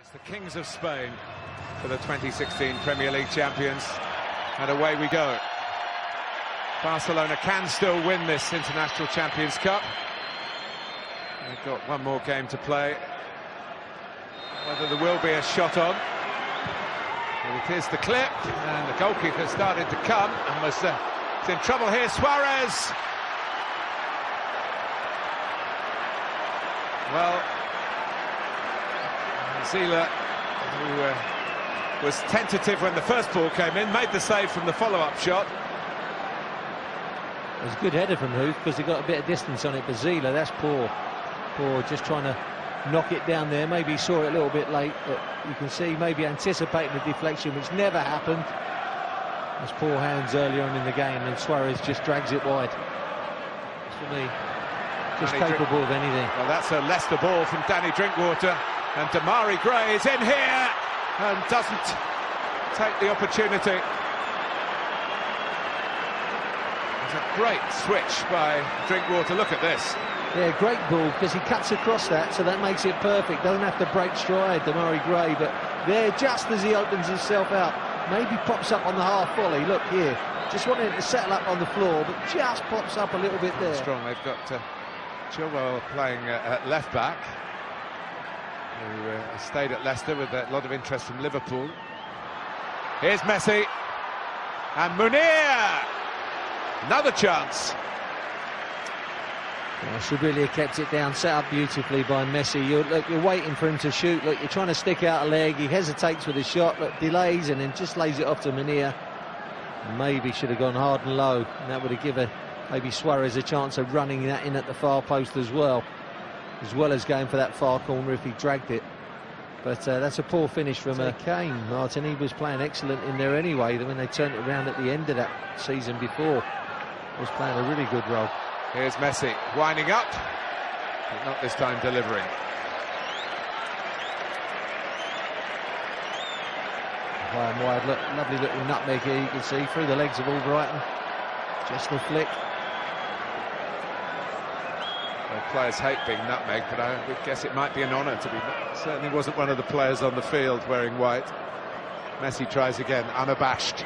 It's the Kings of Spain for the 2016 Premier League champions, and away we go. Barcelona can still win this International Champions Cup. They've got one more game to play. Whether there will be a shot on. Well, it is the clip, and the goalkeeper started to come and was in trouble here. Suarez. Well, Zila, who was tentative when the first ball came in, made the save from the follow-up shot. It was a good header from Hoof because he got a bit of distance on it, but Zila, that's poor. Poor, just trying to knock it down there. Maybe he saw it a little bit late, but you can see maybe anticipating the deflection, which never happened. There's poor hands earlier on in the game, and Suarez just drags it wide. For me, just capable of anything. Well, that's a Leicester ball from Danny Drinkwater, and Demarai Gray is in here and doesn't take the opportunity. It's a great switch by Drinkwater. Look at this. Yeah, great ball, because he cuts across that, so that makes it perfect. Doesn't have to break stride, Demarai Gray, but there, just as he opens himself out, maybe pops up on the half volley. Look here, just wanted to settle up on the floor, but just pops up a little bit there. Strong. They've got Chilwell playing at left back, who stayed at Leicester with a lot of interest from Liverpool. Here's Messi and Munir. Another chance. Well, should really have kept it down, set up beautifully by Messi. You're waiting for him to shoot. Look, you're trying to stick out a leg. He hesitates with his shot, but delays and then just lays it off to Munir. Maybe should have gone hard and low, and that would have given maybe Suarez a chance of running that in at the far post as well as going for that far corner if he dragged it. But that's a poor finish from Kane. Martin, he was playing excellent in there anyway. When they turned it around at the end of that season before, he was playing a really good role. Here's Messi winding up, but not this time delivering. Wide, look, lovely little nutmeg here, you can see through the legs of Albrighton. Just a flick. Well, players hate being nutmeg, but I would guess it might be an honour to be. Certainly wasn't one of the players on the field wearing white. Messi tries again, unabashed,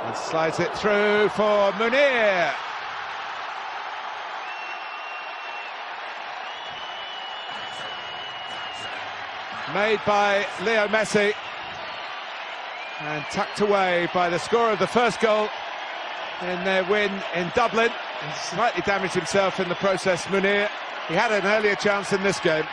and slides it through for Munir. Made by Leo Messi and tucked away by the scorer of the first goal in their win in Dublin. He's slightly damaged himself in the process, Munir. He had an earlier chance in this game.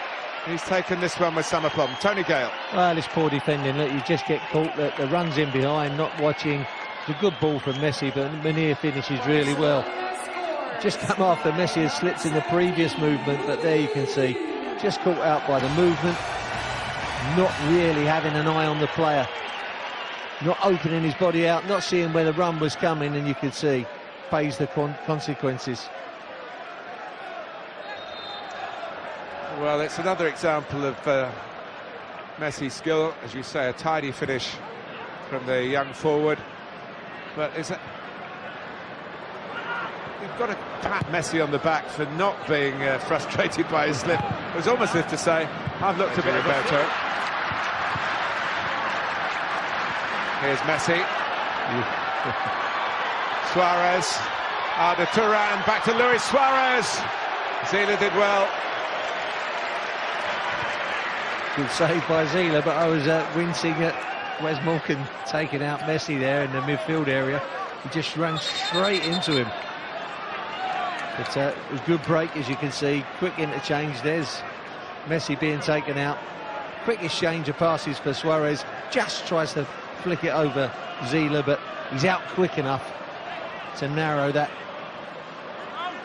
He's taken this one with some aplomb. Tony Gale. Well, it's poor defending. Look, you just get caught. The runs in behind, not watching. It's a good ball from Messi, but Munir finishes really well. Just come after Messi has slipped in the previous movement, but there you can see, just caught out by the movement. Not really having an eye on the player, not opening his body out, not seeing where the run was coming, and you could see pays the consequences. Well, it's another example of Messi's skill, as you say, a tidy finish from the young forward. But you've got to pat Messi on the back for not being frustrated by his slip. It was almost as if to say, I've looked a bit about it. Here's Messi. Suarez. Arda Turan. Back to Luis Suarez. Zila did well. Good save by Zila, but I was wincing at Wes Morgan taking out Messi there in the midfield area. He just ran straight into him. But a good break, as you can see. Quick interchange. There's Messi being taken out. Quickest change of passes for Suarez. Just tries to flick it over Zila, but he's out quick enough to narrow that.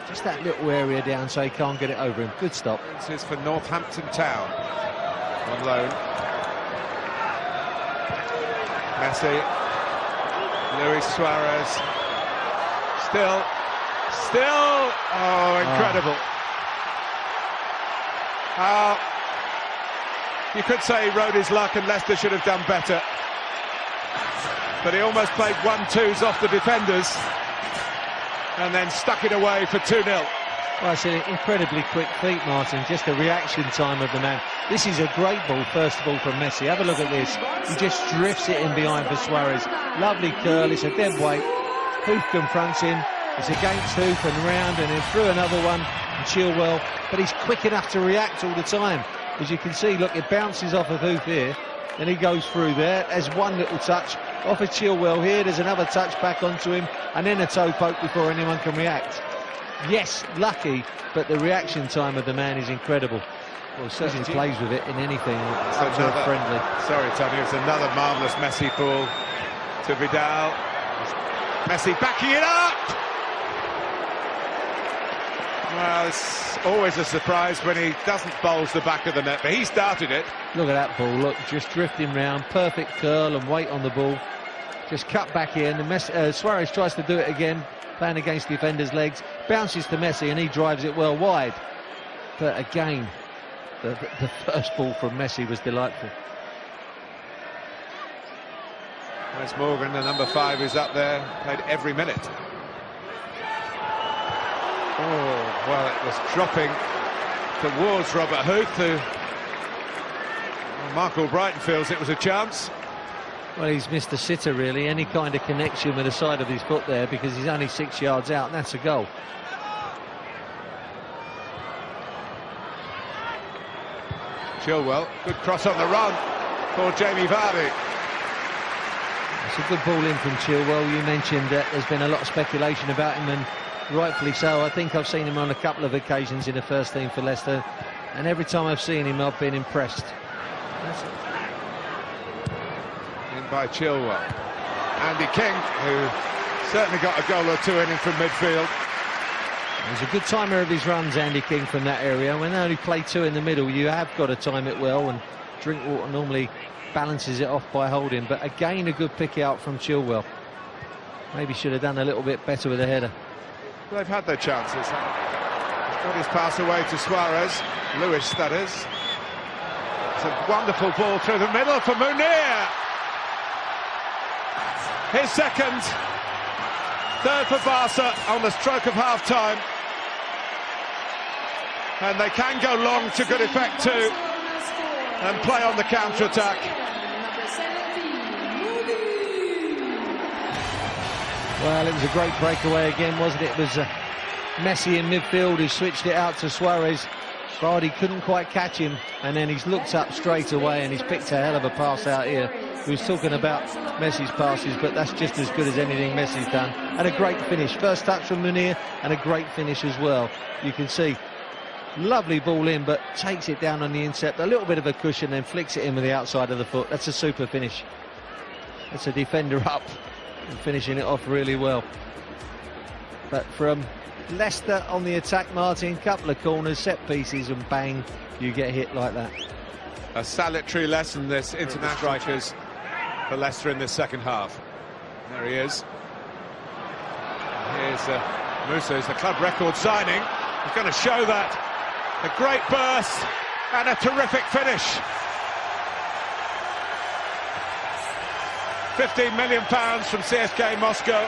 Just that little area down so he can't get it over him. Good stop. This is for Northampton Town on loan. Messi. Luis Suarez. Still. Oh, incredible. You could say he rode his luck and Leicester should have done better. But he almost played 1-2s off the defenders and then stuck it away for 2-0. Well, it's an incredibly quick feet, Martin. Just the reaction time of the man. This is a great ball, first of all, from Messi. Have a look at this. He just drifts it in behind for Suarez. Lovely curl. It's a dead weight. Hoof confronts him. It's against Hoof and round, and then through another one. And Chilwell. But he's quick enough to react all the time. As you can see, look, it bounces off of Hoof here. Then he goes through there. There's one little touch off of Chilwell here. There's another touch back onto him. And then a toe poke before anyone can react. Yes, lucky, but the reaction time of the man is incredible. Well, certainly plays with it in anything friendly. Sorry, Tony, it's another marvellous Messi ball to Vidal. Messi backing it up! Well, it's always a surprise when he doesn't bulge the back of the net, but he started it. Look at that ball, look, just drifting round, perfect curl and weight on the ball. Just cut back in, and Suarez tries to do it again, playing against the defender's legs, bounces to Messi and he drives it well wide. But again, the first ball from Messi was delightful. Wes Morgan, the number 5, is up there, played every minute. Oh, well, it was dropping towards Robert Huth, who Mark Albrighton feels it was a chance. Well, he's missed the sitter, really, any kind of connection with the side of his foot there, because he's only 6 yards out, and that's a goal. Chilwell, good cross on the run for Jamie Vardy. It's a good ball in from Chilwell. You mentioned that there's been a lot of speculation about him, and rightfully so. I think I've seen him on a couple of occasions in the first team for Leicester, and every time I've seen him, I've been impressed. That's it. By Chilwell. Andy King, who certainly got a goal or two in him from midfield. He's a good timer of his runs, Andy King, from that area. When they only play 2 in the middle, you have got to time it well, and Drinkwater normally balances it off by holding. But again, a good pick out from Chilwell. Maybe should have done a little bit better with the header. They've had their chances. He's got his pass away to Suarez. Lewis, that is. It's a wonderful ball through the middle for Munir. His second, third for Barca on the stroke of half-time. And they can go long to good effect too, and play on the counter-attack. Well, it was a great breakaway again, wasn't it? It was Messi in midfield who switched it out to Suarez. Vardy couldn't quite catch him, and then he's looked up straight away and he's picked a hell of a pass out here. We was talking about Messi's passes, but that's just as good as anything Messi's done. And a great finish. First touch from Munir, and a great finish as well. You can see, lovely ball in, but takes it down on the incept. A little bit of a cushion, then flicks it in with the outside of the foot. That's a super finish. That's a defender up and finishing it off really well. But from Leicester on the attack, Martin, couple of corners, set pieces, and bang, you get hit like that. A salutary lesson, this international strikers for Leicester in this second half. There he is. Here's Musa, is the club record signing. He's going to show that. A great burst and a terrific finish. £15 million from CSKA Moscow.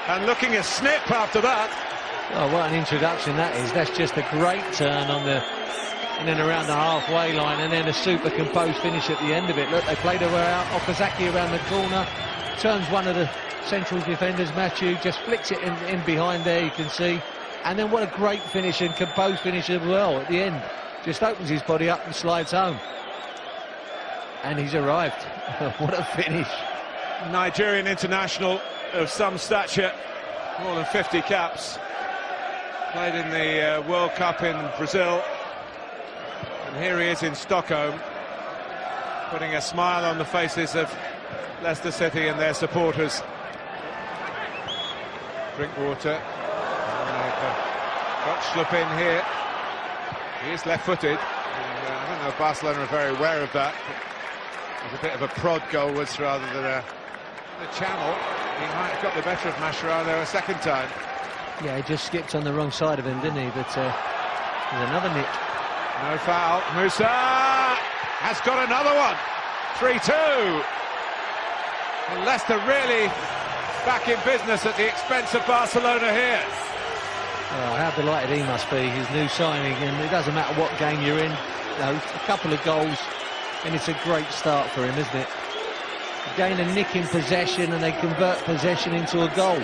And looking a snip after that. Oh, what an introduction that is. That's just a great turn on the and then around the halfway line, and then a super composed finish at the end of it. Look, they played her out, Okazaki around the corner, turns one of the central defenders, Matthew, just flicks it in behind there, you can see. And then what a great finish and composed finish as well at the end. Just opens his body up and slides home. And he's arrived. What a finish. Nigerian international of some stature, more than 50 caps. Played in the World Cup in Brazil. And here he is in Stockholm, putting a smile on the faces of Leicester City and their supporters. Drinkwater. Got slip in here. He is left-footed. I don't know if Barcelona are very aware of that. It was a bit of a prod goalwards rather than a channel. He might have got the better of Mascherano a second time. Yeah, he just skipped on the wrong side of him, didn't he? But there's another nick. No foul. Musa has got another one. 3-2. And Leicester really back in business at the expense of Barcelona here. Oh, how delighted he must be, his new signing, and it doesn't matter what game you're in, you know, a couple of goals, and it's a great start for him, isn't it? Again, a nick in possession, and they convert possession into a goal.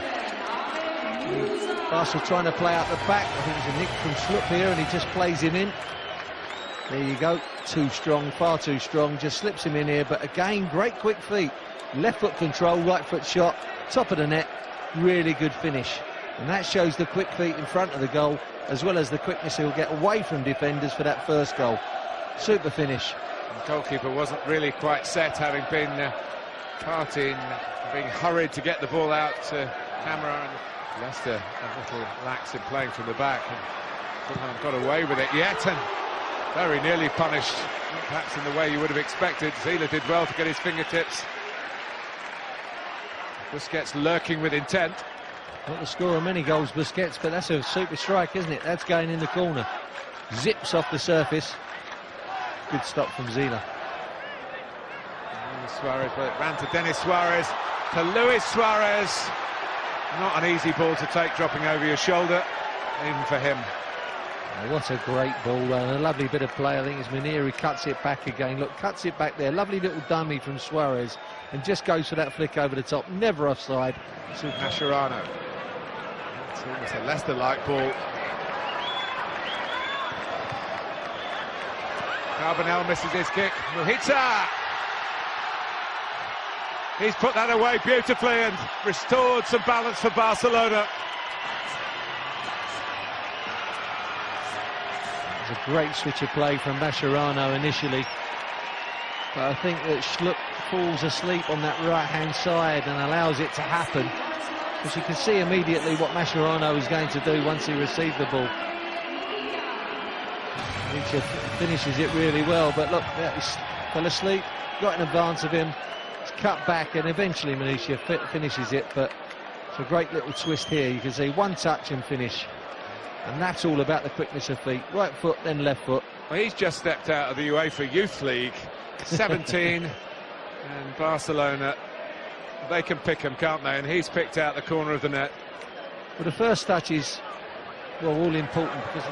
Barca trying to play out the back. I think it's a nick from Sloop here, and he just plays him in. There you go, too strong, far too strong, just slips him in here, but again, great quick feet. Left foot control, right foot shot, top of the net, really good finish. And that shows the quick feet in front of the goal, as well as the quickness he'll get away from defenders for that first goal. Super finish. The goalkeeper wasn't really quite set, having been caught in being hurried to get the ball out to camera, and Leicester a little lax in playing from the back, and haven't got away with it yet, and very nearly punished, perhaps in the way you would have expected. Zila did well to get his fingertips. Busquets lurking with intent. Not the scorer of many goals, Busquets, but that's a super strike, isn't it? That's going in the corner. Zips off the surface. Good stop from Zila. Suarez, but it ran to Denis Suarez, to Luis Suarez. Not an easy ball to take, dropping over your shoulder, even for him. Oh, what a great ball, and a lovely bit of play. I think it's Mourinho who cuts it back again. Look, cuts it back there. Lovely little dummy from Suarez, and just goes for that flick over the top. Never offside. Mascherano. It's a Leicester-like ball. Carbonell misses his kick. Mujita! He's put that away beautifully and restored some balance for Barcelona. It was a great switch of play from Mascherano initially, but I think that Schlupp falls asleep on that right-hand side and allows it to happen, because you can see immediately what Mascherano is going to do once he receives the ball. He finishes it really well, but look, he fell asleep, got in advance of him, it's cut back, and eventually Mourinho finishes it. But it's a great little twist here. You can see one touch and finish, and that's all about the quickness of feet. Right foot, then left foot. Well, he's just stepped out of the UEFA Youth League, 17, and Barcelona, they can pick him, can't they? And he's picked out the corner of the net. Well, the first touch is, well, all important, because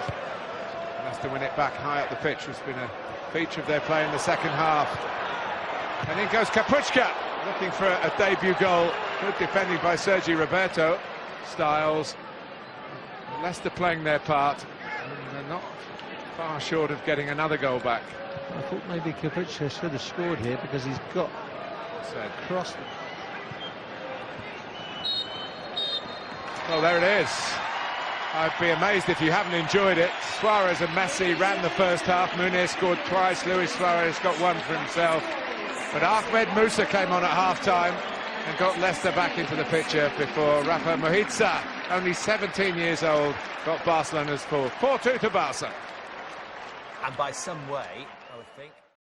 Leicester win it back high up the pitch, which has been a feature of their play in the second half. And in goes Kapuchka, looking for a debut goal. Good defending by Sergi Roberto. Styles. Leicester playing their part, and they're not far short of getting another goal back. I thought maybe Kapuchka should have scored here, because he's got crossed. Well, there it is. I'd be amazed if you haven't enjoyed it. Suarez and Messi ran the first half. Munir scored twice. Luis Suarez got one for himself. But Ahmed Musa came on at half-time and got Leicester back into the picture before Rafa Mujita, only 17 years old, got Barcelona's full 4-2 to Barca. And by some way, I would think...